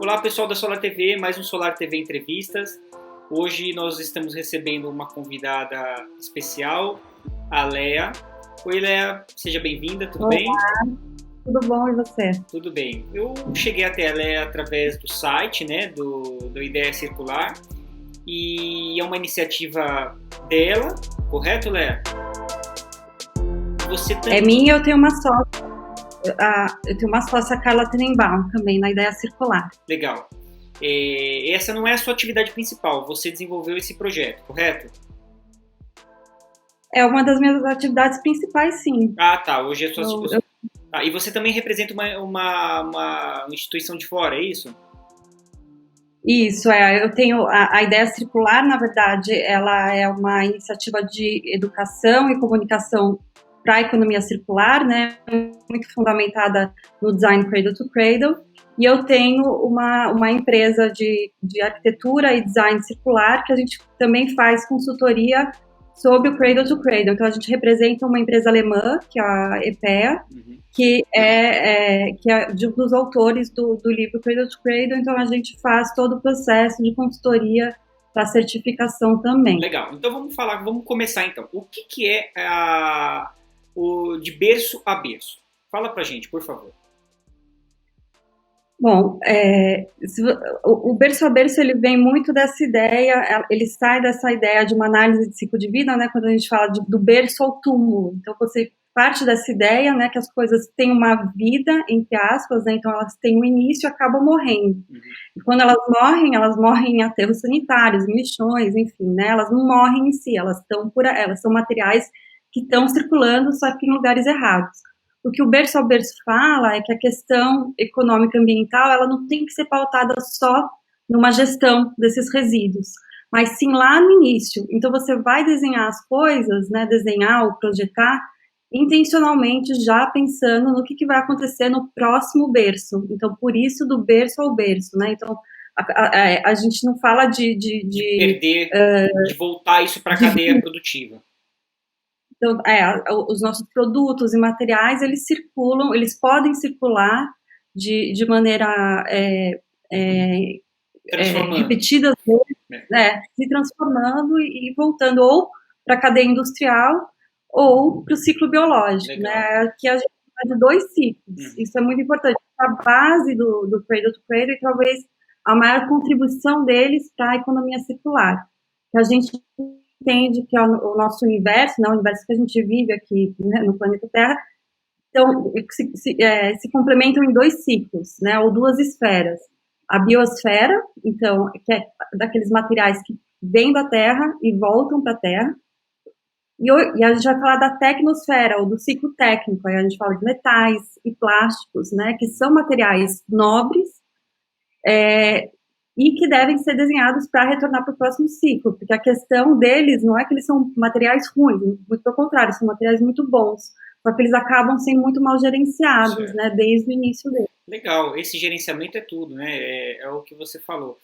Olá, pessoal da Solar TV, mais um Solar TV Entrevistas. Hoje nós estamos recebendo uma convidada especial, a Lea. Oi, Lea, seja bem-vinda, tudo bem? Tudo bom, e você? Tudo bem. Eu cheguei até a Lea através do site, né, do Ideia Circular, e é uma iniciativa dela, correto, Lea? Você É minha, eu tenho uma sócia. Eu tenho uma sócia, Carla Tenenbaum, também na Ideia Circular. Legal. Essa não é a sua atividade principal, você desenvolveu esse projeto, correto? É uma das minhas atividades principais, sim. Ah, tá. Hoje é sua. E você também representa uma instituição de fora, é isso? Isso, eu tenho a Ideia Circular, na verdade, ela é uma iniciativa de educação e comunicação para a economia circular, né, muito fundamentada no design cradle to cradle, e eu tenho uma empresa de arquitetura e design circular que a gente também faz consultoria sobre o cradle to cradle. Então a gente representa uma empresa alemã, que é a EPEA, que é dos autores do livro Cradle to Cradle. Então a gente faz todo o processo de consultoria para certificação também. Legal. Então vamos começar então. O que é o de berço a berço? Fala pra gente, por favor. Bom, o berço a berço ele vem muito dessa ideia, ele sai dessa ideia de uma análise de ciclo de vida, né? Quando a gente fala do berço ao túmulo. Então você parte dessa ideia, né, que as coisas têm uma vida, entre aspas, né? Então elas têm um início e acabam morrendo. E quando elas morrem em aterros sanitários, em lixões, enfim, né? Elas não morrem em si, elas são materiais que estão circulando, só que em lugares errados. O que o berço ao berço fala é que a questão econômica e ambiental ela não tem que ser pautada só numa gestão desses resíduos, mas sim lá no início. Então você vai desenhar as coisas, né, desenhar ou projetar intencionalmente já pensando no que vai acontecer no próximo berço. Então por isso do berço ao berço, né? Então a gente não fala de perder, de voltar isso para a cadeia produtiva. Então, os nossos produtos e materiais, eles circulam, eles podem circular de maneira repetida, se transformando e voltando ou para a cadeia industrial ou para o ciclo biológico, né? Que a gente faz de 2 ciclos. Isso é muito importante. A base do Cradle to Cradle e talvez a maior contribuição deles para a economia circular. Que a gente entende que é o nosso universo, né, o universo que a gente vive aqui, né, no planeta Terra, então se complementam em 2 ciclos, né, ou 2 esferas. A biosfera, então, que é daqueles materiais que vêm da Terra e voltam para a Terra, e a gente vai falar da tecnosfera, ou do ciclo técnico, aí a gente fala de metais e plásticos, né, que são materiais nobres, e que devem ser desenhados para retornar para o próximo ciclo, porque a questão deles não é que eles são materiais ruins, muito pelo contrário, são materiais muito bons, só que eles acabam sendo muito mal gerenciados, né, desde o início deles. Legal, esse gerenciamento é tudo, né, é o que você falou.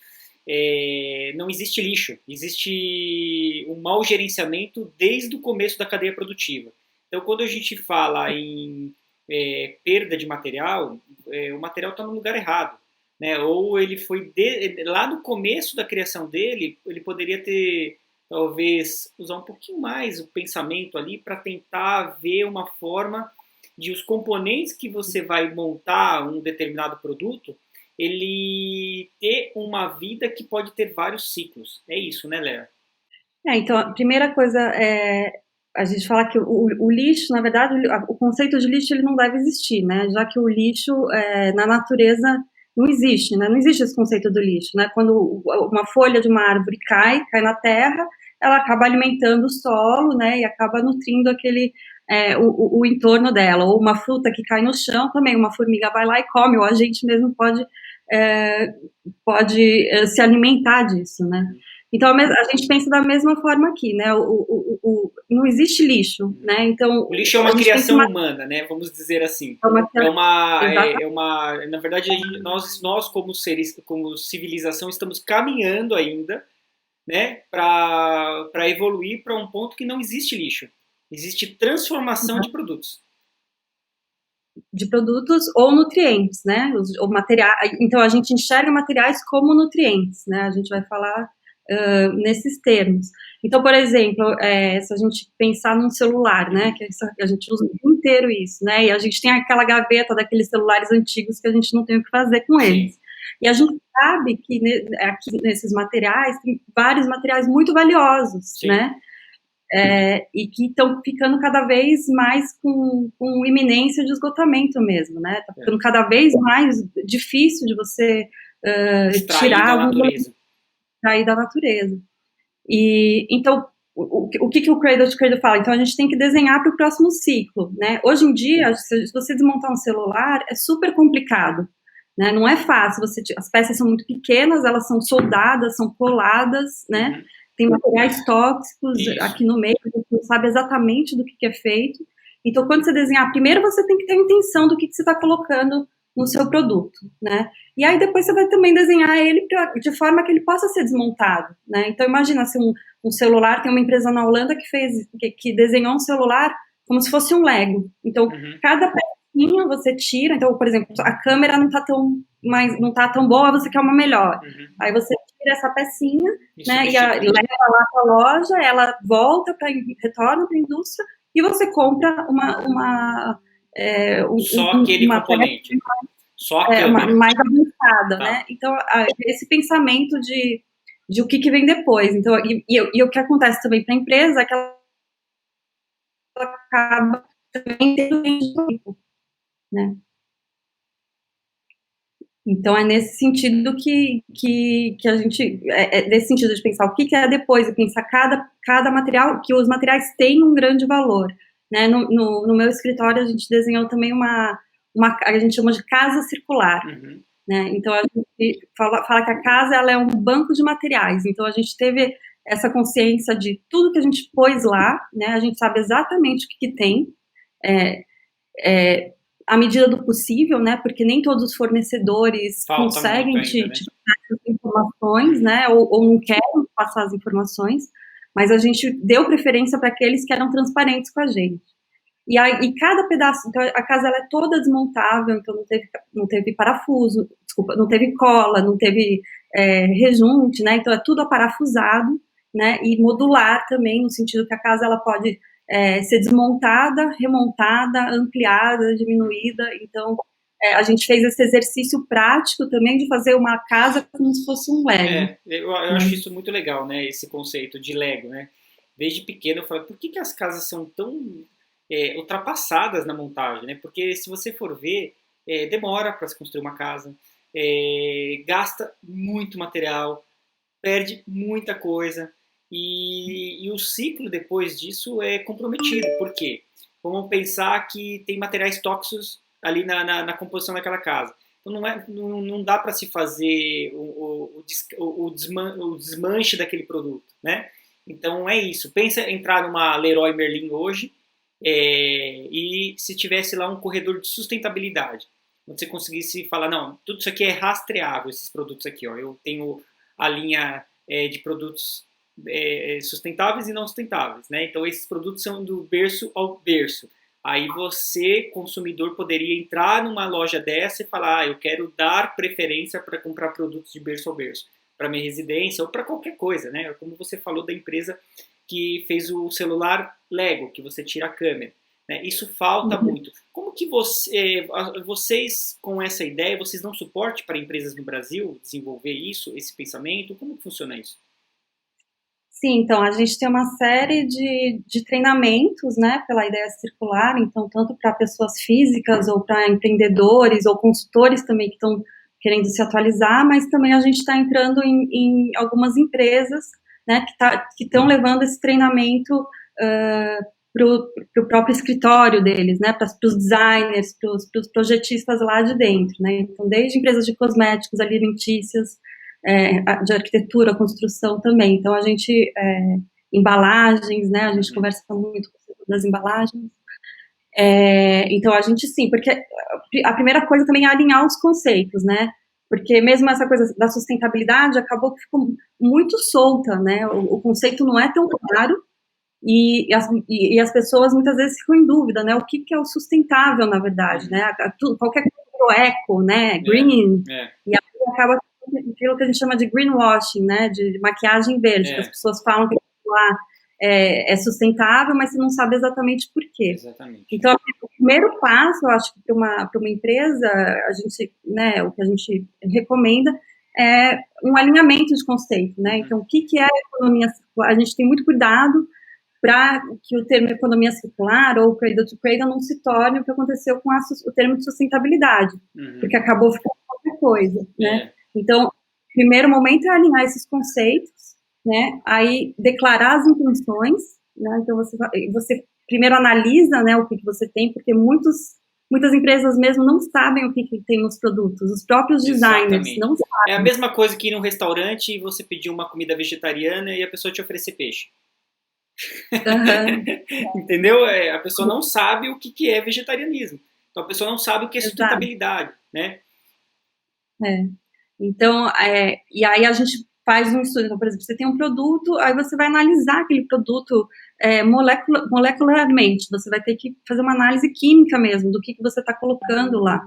Não existe lixo, existe um mau gerenciamento desde o começo da cadeia produtiva. Então, quando a gente fala em perda de material, o material está no lugar errado. Né? Ou ele foi lá no começo da criação dele, ele poderia ter talvez usar um pouquinho mais o pensamento ali para tentar ver uma forma de os componentes que você vai montar um determinado produto, ele ter uma vida que pode ter vários ciclos. É isso, né, Léa? Então, a primeira coisa é a gente fala que o lixo, na verdade, o conceito de lixo ele não deve existir, né? Já que o lixo na natureza não existe, né? Não existe esse conceito do lixo, né? Quando uma folha de uma árvore cai na terra, ela acaba alimentando o solo, né? E acaba nutrindo o entorno dela. Ou uma fruta que cai no chão também, uma formiga vai lá e come, ou a gente mesmo pode se alimentar disso, né? Então a gente pensa da mesma forma aqui, né? Não existe lixo, né? Então o lixo é uma criação humana, né? Vamos dizer assim. Na verdade, nós como seres, como civilização, estamos caminhando ainda, né? Para evoluir para um ponto que não existe lixo, existe transformação de produtos. de produtos ou nutrientes, né? Ou materiais, então a gente enxerga materiais como nutrientes, né? A gente vai falar nesses termos. Então, por exemplo, se a gente pensar num celular, né? Que a gente usa o dia inteiro isso, né? E a gente tem aquela gaveta daqueles celulares antigos que a gente não tem o que fazer com eles. Sim. E a gente sabe que aqui nesses materiais tem vários materiais muito valiosos, sim, né? E que estão ficando cada vez mais com iminência de esgotamento mesmo, né? Está ficando cada vez mais difícil de você tirar da natureza. E então, o que o Cradle to Cradle fala? Então, a gente tem que desenhar para o próximo ciclo, né? Hoje em dia, se você desmontar um celular, é super complicado, né? Não é fácil. As peças são muito pequenas, elas são soldadas, são coladas, né? Tem materiais tóxicos aqui no meio, a gente não sabe exatamente do que é feito. Então, quando você desenhar, primeiro você tem que ter a intenção do que você está colocando no seu produto, né? E aí depois você vai também desenhar ele de forma que ele possa ser desmontado, né? Então, imagina se um celular, tem uma empresa na Holanda que desenhou um celular como se fosse um Lego. Então, cada pecinha você tira. Então, por exemplo, a câmera não tá tão boa, você quer uma melhor. Aí você tira essa pecinha, né, e leva lá para a loja, ela retorna para a indústria e você compra aquele componente. Só a câmera. Mais avançada, né? Então, esse pensamento de o que vem depois. Então, e o que acontece também para a empresa é que ela acaba também tendo tempo, né? Então, é nesse sentido que a gente... nesse sentido de pensar o que é depois, e pensar cada material, que os materiais têm um grande valor, né? No meu escritório, a gente desenhou também a gente chama de casa circular, né? Então, a gente fala que a casa ela é um banco de materiais. Então, a gente teve essa consciência de tudo que a gente pôs lá, né? A gente sabe exatamente o que tem, à medida do possível, né? Porque nem todos os fornecedores conseguem te passar as informações, né? Ou não querem passar as informações, mas a gente deu preferência para aqueles que eram transparentes com a gente. E cada pedaço, então a casa ela é toda desmontável, então não teve parafuso, desculpa, não teve cola, não teve rejunte, né? Então é tudo aparafusado, né? E modular também, no sentido que a casa ela pode ser desmontada, remontada, ampliada, diminuída. Então a gente fez esse exercício prático também de fazer uma casa como se fosse um Lego. Eu acho isso muito legal, né? Esse conceito de Lego, né? Desde pequeno eu falo, por que as casas são tão ultrapassadas na montagem, né? Porque se você for ver, demora para se construir uma casa, gasta muito material, perde muita coisa e o ciclo depois disso é comprometido. Por quê? Vamos pensar que tem materiais tóxicos ali na composição daquela casa. Então não dá para se fazer o desmanche daquele produto, né? Então é isso. Pensa entrar numa Leroy Merlin hoje, e se tivesse lá um corredor de sustentabilidade, onde você conseguisse falar, não, tudo isso aqui é rastreável, esses produtos aqui, ó, eu tenho a linha de produtos sustentáveis e não sustentáveis, né? Então esses produtos são do berço ao berço. Aí você, consumidor, poderia entrar numa loja dessa e falar, eu quero dar preferência para comprar produtos de berço ao berço, para minha residência ou para qualquer coisa, né? Como você falou da empresa que fez o celular Lego, que você tira a câmera, né? Isso falta muito. Como que vocês, com essa ideia, vocês dão suporte para empresas no Brasil desenvolver isso, esse pensamento? Como que funciona isso? Sim, então a gente tem uma série de treinamentos, né, pela ideia circular, então tanto para pessoas físicas ou para empreendedores ou consultores também que estão querendo se atualizar, mas também a gente está entrando em algumas empresas, né, que estão levando esse treinamento para o próprio escritório deles, né, para os designers, para os projetistas lá de dentro, né, então desde empresas de cosméticos, alimentícias, de arquitetura, construção também. Então, a gente, embalagens, né, a gente conversa muito das embalagens. Então, a gente, sim, porque a primeira coisa também é alinhar os conceitos, né, porque mesmo essa coisa da sustentabilidade acabou que ficou muito solta, né, o conceito não é tão claro, E as pessoas muitas vezes ficam em dúvida, né? O que é o sustentável, na verdade, né? Qualquer coisa eco, né? Green, e aí acaba aquilo que a gente chama de greenwashing, né? De maquiagem verde, que as pessoas falam que lá é sustentável, mas você não sabe exatamente por quê. Exatamente. Então, o primeiro passo, eu acho que para uma empresa, a gente, né, o que a gente recomenda é um alinhamento de conceito, né? Então, o que é a economia circular? A gente tem muito cuidado para que o termo economia circular ou cradle to cradle não se torne o que aconteceu com o termo de sustentabilidade, porque acabou ficando qualquer coisa, né? Então, o primeiro momento é alinhar esses conceitos, né? Aí declarar as intenções, né? Então você primeiro analisa, né, o que você tem, porque muitas empresas mesmo não sabem o que tem nos produtos, os próprios designers não sabem. É a mesma coisa que ir num restaurante e você pedir uma comida vegetariana e a pessoa te oferecer peixe. Entendeu? A pessoa não sabe o que é vegetarianismo. Então a pessoa não sabe o que é sustentabilidade, né? Então, e aí a gente faz um estudo. Então, por exemplo, você tem um produto, aí você vai analisar aquele produto molecularmente. Você vai ter que fazer uma análise química mesmo do que você está colocando lá,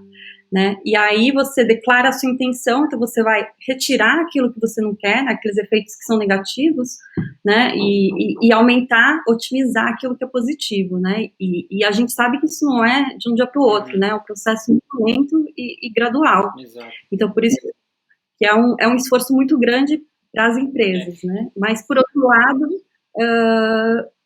né? E aí você declara a sua intenção, então você vai retirar aquilo que você não quer, né, aqueles efeitos que são negativos, né? E aumentar, otimizar aquilo que é positivo, né? E a gente sabe que isso não é de um dia para o outro, né? É um processo muito lento e gradual. Exato. Então, por isso que é um esforço muito grande para as empresas, né? Mas, por outro lado,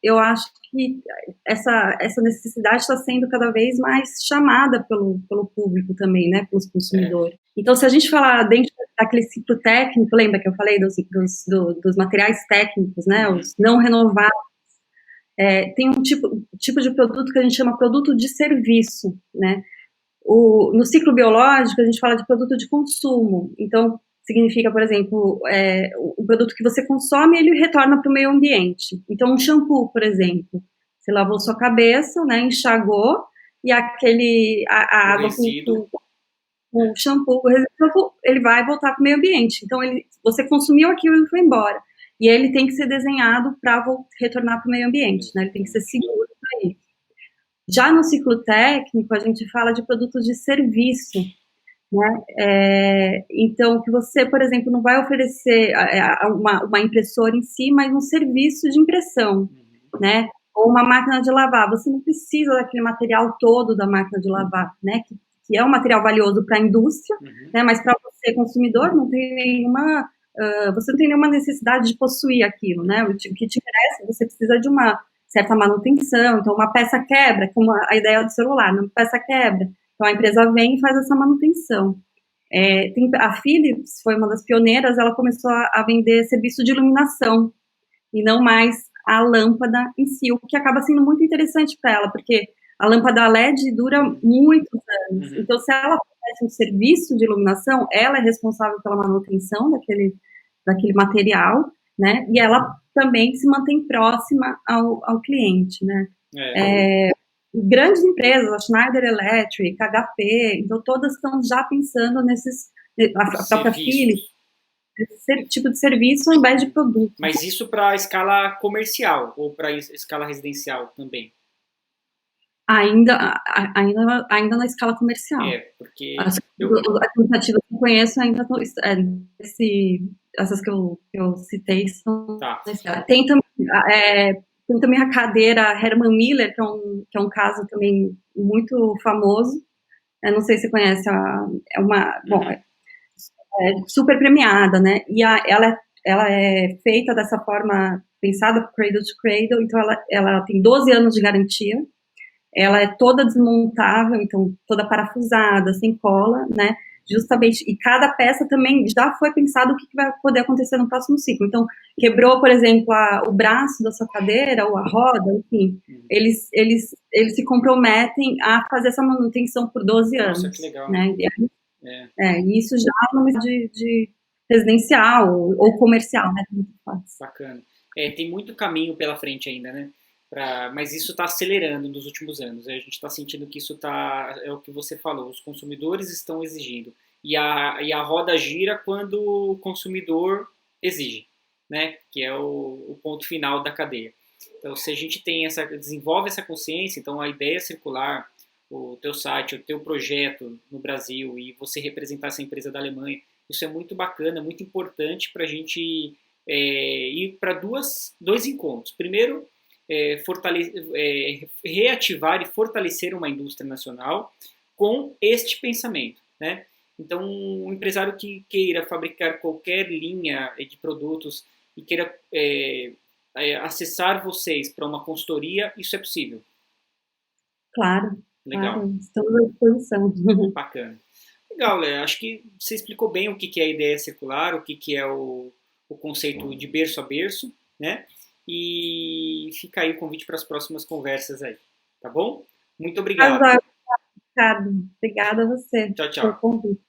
eu acho que essa necessidade está sendo cada vez mais chamada pelo público também, né? Pelos consumidores. Então, se a gente falar dentro daquele ciclo técnico, lembra que eu falei dos materiais técnicos, né? Os não renováveis, tem um tipo de produto que a gente chama produto de serviço, né? No ciclo biológico, a gente fala de produto de consumo. Então, significa, por exemplo, o produto que você consome, ele retorna para o meio ambiente. Então, um shampoo, por exemplo. Você lavou sua cabeça, né, enxagou, e a água com o shampoo, ele vai voltar para o meio ambiente. Então, você consumiu aquilo e foi embora. E ele tem que ser desenhado para retornar para o meio ambiente, né? Ele tem que ser seguro para isso. Já no ciclo técnico, a gente fala de produtos de serviço, né? Então, que você, por exemplo, não vai oferecer uma impressora em si, mas um serviço de impressão, né? Ou uma máquina de lavar. Você não precisa daquele material todo da máquina de lavar, né? Que é um material valioso para a indústria, né? Mas para você, consumidor, não tem nenhuma... você não tem nenhuma necessidade de possuir aquilo, né? O que te interessa, você precisa de uma certa manutenção. Então, uma peça quebra, como a ideia do celular, uma peça quebra. Então, a empresa vem e faz essa manutenção. A Philips foi uma das pioneiras, ela começou a vender serviço de iluminação, e não mais a lâmpada em si, o que acaba sendo muito interessante para ela, porque a lâmpada LED dura muitos anos. Então, se ela faz um serviço de iluminação, ela é responsável pela manutenção daquele material, né? E ela também se mantém próxima ao cliente, né? Grandes empresas, a Schneider Electric, HP, então todas estão já pensando a própria Philips, esse tipo de serviço ao invés de produto. Mas isso para escala comercial ou para escala residencial também? Ainda na escala comercial. Porque as iniciativas que eu conheço ainda essas que eu citei são na escala. Tem também a cadeira Herman Miller, que é um caso também muito famoso. Eu não sei se você conhece, é super premiada, né? E ela é feita dessa forma, pensada para cradle to cradle, então ela tem 12 anos de garantia. Ela é toda desmontável, então toda parafusada, sem cola, né? Justamente, e cada peça também já foi pensado o que vai poder acontecer no próximo ciclo. Então, quebrou, por exemplo, o braço da sua cadeira ou a roda, enfim, eles se comprometem a fazer essa manutenção por 12 anos. Nossa, que legal. Né? E isso já no de residencial ou comercial, né? Bacana. Tem muito caminho pela frente ainda, né? Mas isso está acelerando nos últimos anos. A gente está sentindo que isso é o que você falou, os consumidores estão exigindo. E a roda gira quando o consumidor exige, né? Que é o ponto final da cadeia. Então, se a gente desenvolve essa consciência, então a ideia circular, o teu site, o teu projeto no Brasil e você representar essa empresa da Alemanha, isso é muito bacana, muito importante para a gente ir para dois encontros. Primeiro, reativar e fortalecer uma indústria nacional com este pensamento, né? Então, um empresário que queira fabricar qualquer linha de produtos e queira acessar vocês para uma consultoria, isso é possível. Claro, Legal, claro, estamos à disposição. bacana. Legal, Léo. Acho que você explicou bem o que é a ideia circular, o que é o conceito de berço a berço, né? E fica aí o convite para as próximas conversas aí, tá bom? Muito obrigado. Ricardo. Obrigada a você Tchau, pelo tchau. convite.